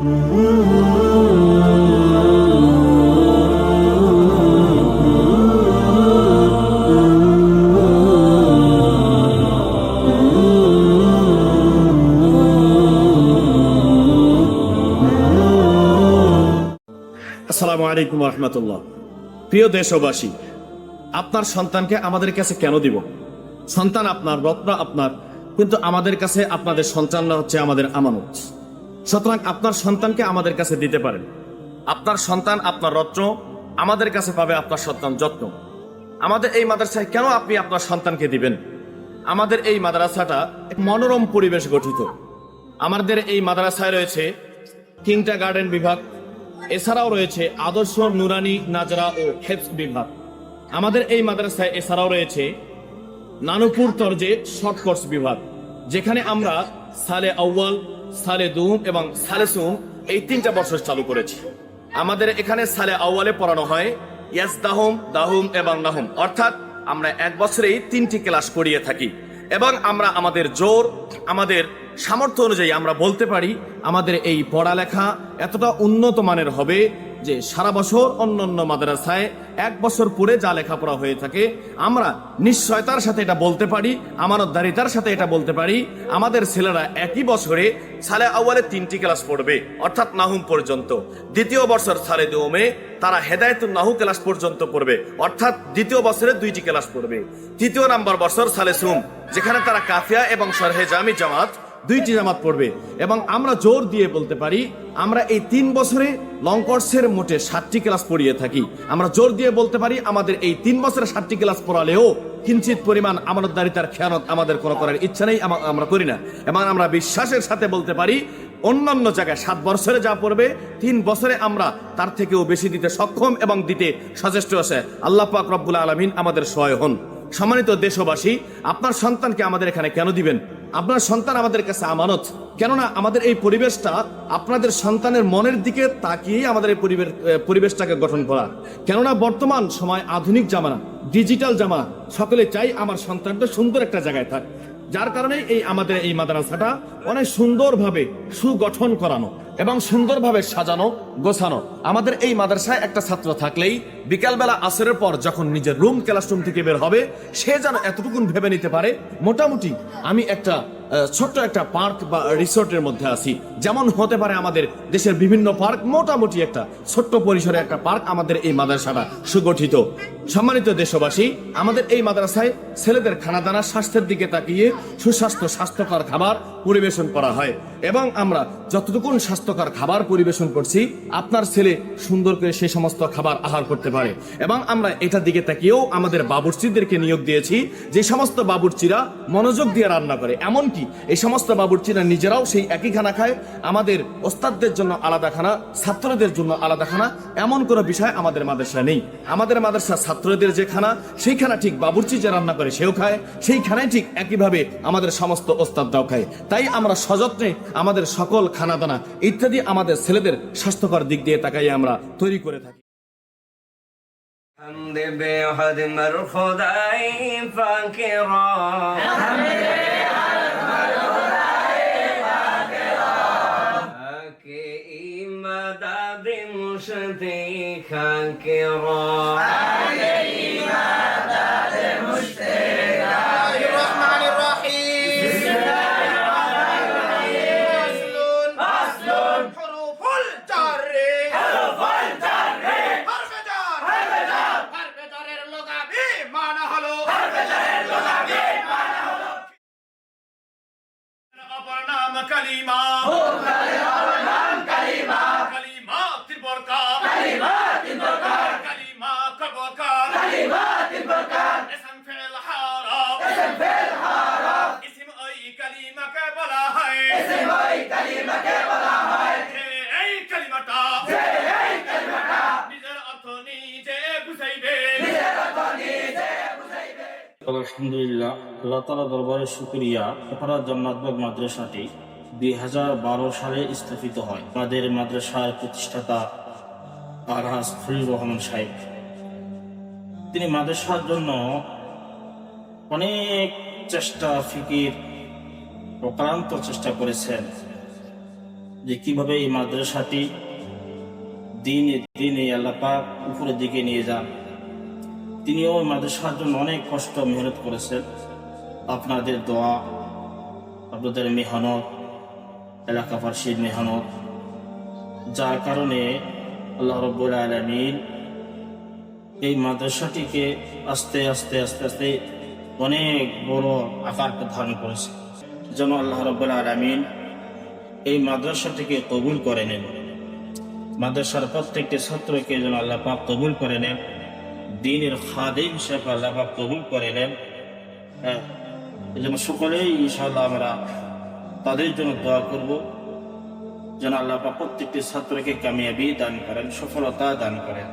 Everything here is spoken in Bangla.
আসসালামু আলাইকুম রহমতুল্লাহ। প্রিয় দেশবাসী, আপনার সন্তানকে আমাদের কাছে কেন দিব? সন্তান আপনার, রত্ন আপনার, কিন্তু আমাদের কাছে আপনাদের সন্তানরা হচ্ছে আমাদের আমানত। সুতরাং আপনার সন্তানকে আমাদের কাছে দিতে পারেন। আপনার সন্তান আপনার রত্ন, আমাদের কাছে পাবে আপনার সন্তান যত্ন। আমাদের এই মাদ্রাসায় কেন আপনি আপনার সন্তানকে দিবেন? আমাদের এই মাদ্রাসাটা এক মনোরম পরিবেশ গঠিত। আমাদের এই মাদ্রাসায় রয়েছে কিংটা গার্ডেন বিভাগ, এছাড়াও রয়েছে আদর্শ নুরানি নাজরা ও হেফজ বিভাগ। আমাদের এই মাদ্রাসায় এছাড়াও রয়েছে নানুপুর তরজে শর্ট কোর্স বিভাগ, যেখানে আমরা সালে আউয়াল, সালে দুম এবং সালে সুম এই 3টা বর্ষ চালু করেছি। আমাদের এখানে সালে আউয়ালে পড়ানো হয় ইয়াসদাহুম, দাহুম এবং নাহুম, অর্থাৎ আমরা 1 বছরেই 3টি ক্লাস করিয়ে থাকি। এবং আমরা আমাদের জোর, আমাদের সামর্থ্য অনুযায়ী আমরা বলতে পারি আমাদের এই পড়ালেখা এতটা উন্নত মানের হবে যে সারা বছর অন্যান্য মাদ্রাসায় 1 বছর পরে যা লেখাপড়া হয়ে থাকে, আমরা নিশ্চয়তার সাথে এটা বলতে পারি, আমানতদারিতার সাথে এটা বলতে পারি, আমাদের ছেলেরা একই বছরে সালে আউয়ালে 3টি ক্লাস পড়বে, অর্থাৎ নাহুম পর্যন্ত। দ্বিতীয় বছর সালে দুমে তারা হেদায়েতুন নাহু ক্লাস পর্যন্ত পড়বে, অর্থাৎ দ্বিতীয় বছরে 2টি ক্লাস পড়বে। তৃতীয় নাম্বার বছর সালে সুম, যেখানে তারা কাফিয়া এবং শরহে জামি জামাত 2টি জামাত পড়বে। এবং আমরা জোর দিয়ে বলতে পারি আমরা এই 3 বছরে লং কোর্সের মোটে 7টি ক্লাস পড়িয়ে থাকি। আমরা জোর দিয়ে বলতে পারি আমাদের এই 3 বছরে 7টি ক্লাস পড়ালেও কিঞ্চিত পরিমাণ আমানতদারিতার খেয়ানত আমাদের কোনো করার ইচ্ছা নেই, আমরা করি না। এবং আমরা বিশ্বাসের সাথে বলতে পারি অন্যান্য জায়গায় 7 বছরে যা পড়বে 3 বছরে আমরা তার থেকেও বেশি দিতে সক্ষম এবং দিতে সচেষ্ট আছে। আল্লাহ পাক রব্বুল আলামিন আমাদের সহায় হন। সম্মানিত দেশবাসী, আপনার সন্তানকে আমাদের এখানে কেন দিবেন? আপনার সন্তান আমাদের কাছে আমানত। কেননা আমাদের এই পরিবেশটা আপনাদের সন্তানের মনের দিকে তাকিয়েই আমাদের এই পরিবেশটাকে গঠন করা। কেননা বর্তমান সময় আধুনিক জামানা, ডিজিটাল জামানা, সকলে চাই আমার সন্তানটা সুন্দর একটা জায়গায় থাক। যার কারণে আমাদের এই মাদ্রাসাটা অনেক সুন্দরভাবে সুগঠন করানো এবং সুন্দরভাবে সাজানো গোছানো। আমাদের এই মাদ্রাসায় একটা ছাত্র থাকলেই বিকালবেলা আসরের পর যখন নিজের ক্লাসরুম থেকে বের হবে, সে যেন এতটুকুন ভেবে নিতে পারে মোটামুটি আমি একটা ছোট্ট একটা পার্ক বা রিসোর্টের মধ্যে আছি। যেমন হতে পারে আমাদের দেশের বিভিন্ন পার্ক, মোটামুটি একটা ছোট্ট পরিসরে একটা পার্ক আমাদের এই মাদ্রাসাটা সুগঠিত। সম্মানিত দেশবাসী, আমাদের এই মাদ্রাসায় ছেলেদের খানাদানা স্বাস্থ্যের দিকে তাকিয়ে স্বাস্থ্যকর খাবার পরিবেশন করা হয়। এবং আমরা যতটুকুন স্বাস্থ্যকর খাবার পরিবেশন করছি, আপনার ছেলে সুন্দর করে সেই সমস্ত খাবার আহার করতে পারে। এবং আমরা এটার দিকে তাকিয়েও আমাদের বাবুর্চিদেরকে নিয়োগ দিয়েছি, যে সমস্ত বাবুর্চিরা মনোযোগ দিয়ে রান্না করে। এমনকি এই সমস্ত বাবুর্চিরা নিজেরাও সেই একই খানা খায়। আমাদের ওস্তাদদের জন্য আলাদা খানা, ছাত্রদের জন্য আলাদা খানা, এমন কোনো বিষয় আমাদের মাদ্রাসায় নেই। আমাদের মাদ্রাসা ছাত্রদের যে খানা, সেই খানা ঠিক বাবুর্চি যে রান্না করে সেও খায়, সেই খানায় ঠিক একইভাবে আমাদের সমস্ত ওস্তাদরাও খায়। তাই আমরা সযত্নে আমাদের সকল খানাদানা ইত্যাদি আমাদের ছেলেদের স্বাস্থ্যকর দিক দিয়ে তাকাই আমরা তৈরি করে থাকি। আলহামদুলিল্লাহ, আল্লাহ তাআলা দরবারে শুকরিয়া। হেফাজত জান্নাতুল মাদ্রাসাটি 2012 সালে স্থাপিত হয়। আমাদের মাদ্রাসার প্রতিষ্ঠাতা আলহাজ ফরিদুর রহমান সাহেব, তিনি মাদ্রাসার জন্য অনেক চেষ্টা, ফিকির, অক্লান্ত চেষ্টা করেছেন। যে কিভাবে এই মাদ্রাসাটি দিনে দিনে আল্লাহ পাক উপরের দিকে নিয়ে যান। তিনিও এই মাদ্রাসার জন্য অনেক কষ্ট মেহনত করেছেন। আপনাদের দোয়া, আপনাদের মেহনত, এলাকাবাসীর মেহনত, যার কারণে আল্লাহ রাব্বুল আলামিন এই মাদ্রাসাটিকে আস্তে আস্তে আস্তে আস্তে অনেক বড় আকার ধারণ করেছে। যেন আল্লাহ রাব্বুল আলামিন এই মাদ্রাসাটিকে কবুল করে নেন, মাদ্রাসার প্রত্যেকটি ছাত্রকে যেন আল্লাহ পাক কবুল করে নেন, দ্বীনের খাদিম হিসেবে আল্লাহ পাক কবুল করে নেন। হ্যাঁ, এই জন্য সকলেই ইনশাআল্লাহ আমরা তাদের জন্য দোয়া করব, যেন আল্লাহ পাক প্রত্যেকটি ছাত্রকে কামিয়াবি দান করেন, সফলতা দান করেন।